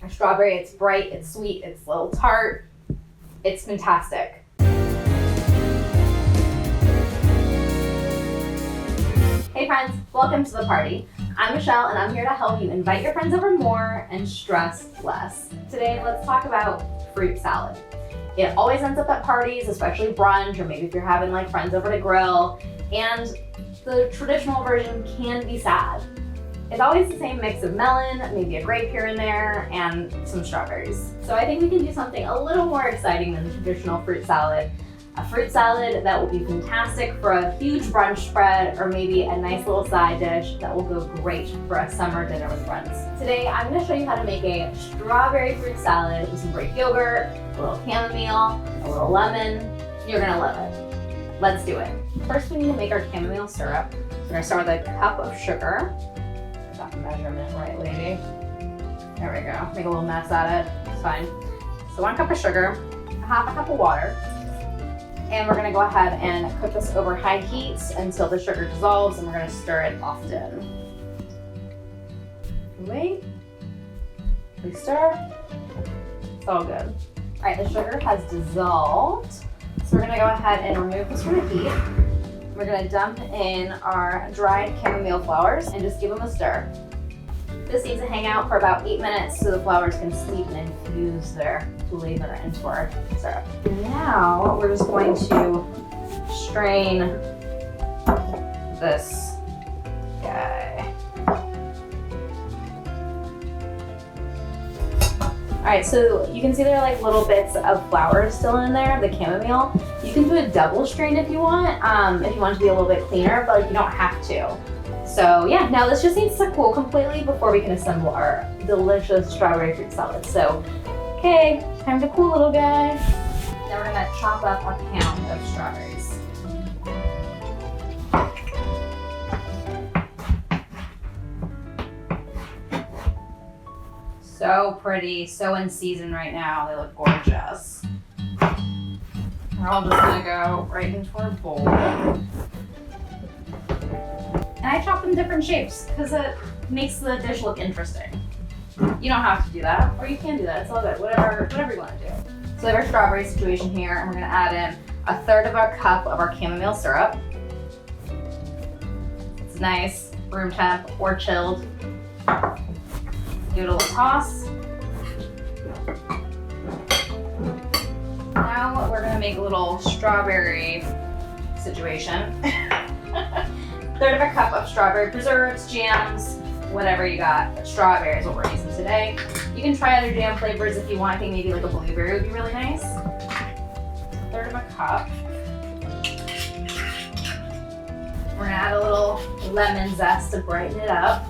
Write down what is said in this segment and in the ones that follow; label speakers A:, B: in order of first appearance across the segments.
A: Strawberry, it's bright, it's sweet, it's a little tart. It's fantastic. Hey friends, welcome to the party. I'm Michelle and I'm here to help you invite your friends over more and stress less. Today, let's talk about fruit salad. It always ends up at parties, especially brunch, or maybe if you're having like friends over to grill, and the traditional version can be sad. It's always the same mix of melon, maybe a grape here and there, and some strawberries. So I think we can do something a little more exciting than the traditional fruit salad. A fruit salad that will be fantastic for a huge brunch spread, or maybe a nice little side dish that will go great for a summer dinner with friends. Today, I'm gonna show you how to make a strawberry fruit salad with some grape yogurt, a little chamomile, a little lemon. You're gonna love it. Let's do it. First, we need to make our chamomile syrup. So we're gonna start with a cup of sugar. Got the measurement right, lady. There we go. Make a little mess at it. It's fine. So 1 cup of sugar, half a cup of water. And we're gonna go ahead and cook this over high heat until the sugar dissolves, and we're gonna stir it often. Wait. We stir. It's all good. All right, the sugar has dissolved. So we're gonna go ahead and remove this from the heat. We're gonna dump in our dried chamomile flowers and just give them a stir. This needs to hang out for about 8 minutes so the flowers can steep and infuse their flavor into our syrup. Now we're just going to strain this guy. All right, so you can see there are like little bits of flowers still in there, the chamomile. You can do a double strain if you want it to be a little bit cleaner, but like, you don't have to. So yeah, now this just needs to cool completely before we can assemble our delicious strawberry fruit salad. So, okay, time to cool, little guy. Now we're gonna chop up a pound of strawberries. So pretty, so in season right now. They look gorgeous. We're all just gonna go right into our bowl. And I chop them different shapes because it makes the dish look interesting. You don't have to do that, or you can do that. It's all good, whatever you want to do. So we have our strawberry situation here, and we're gonna add in 1/3 of our cup of our chamomile syrup. It's nice, room temp or chilled. Give it a little toss. Now we're gonna make a little strawberry situation. 1/3 of a cup of strawberry preserves, jams, whatever you got. But strawberry is what we're using today. You can try other jam flavors if you want. I think maybe like a blueberry would be really nice. 1/3 of a cup. We're gonna add a little lemon zest to brighten it up.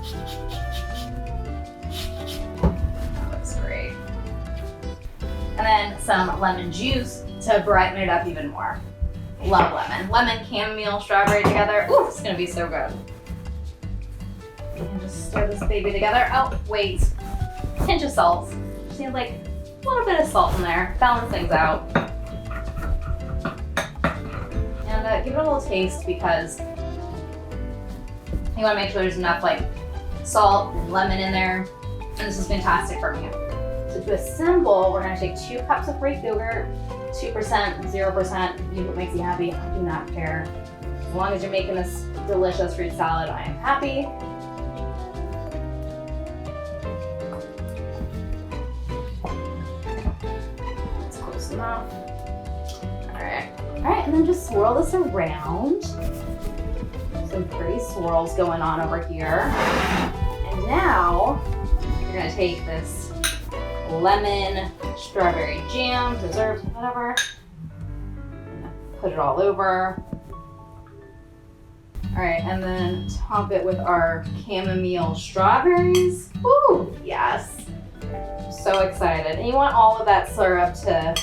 A: That looks great. And then some lemon juice to brighten it up even more. Love lemon. Lemon, chamomile, strawberry together. Ooh, it's gonna be so good. And just stir this baby together. Oh, wait. Pinch of salt. Just need like a little bit of salt in there. Balance things out. And give it a little taste because you wanna make sure there's enough like salt and lemon in there. And this is fantastic for me. So to assemble, we're gonna take 2 cups of grape yogurt, 2%, 0%, use what makes you happy. I do not care. As long as you're making this delicious fruit salad, I am happy. That's close enough. All right, and then just swirl this around. Some pretty swirls going on over here. And now, you're gonna take this lemon, strawberry jam, preserves, whatever. Put it all over. All right, and then top it with our chamomile strawberries. Woo, yes. I'm so excited. And you want all of that syrup to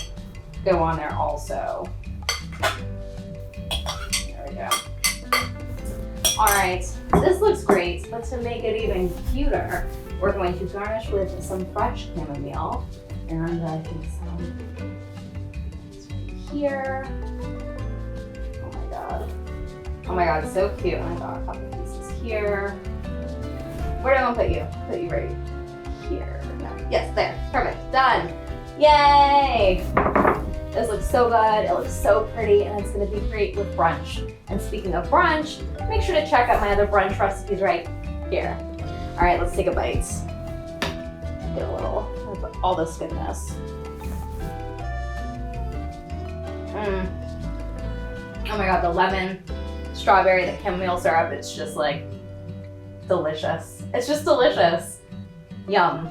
A: go on there also. There we go. All right, this looks great, but to make it even cuter, we're going to garnish with some fresh chamomile, and I think some right here. Oh my god, it's so cute. I got a couple pieces here. Where do I want to put you? Put you right here. No. Yes, there. Yay! This looks so good, it looks so pretty, and it's gonna be great with brunch. And speaking of brunch, make sure to check out my other brunch recipes right here. All right, let's take a bite. Get a little of all this goodness. Oh my God, the lemon, strawberry, the chamomile syrup, it's just like delicious. It's just delicious. Yum.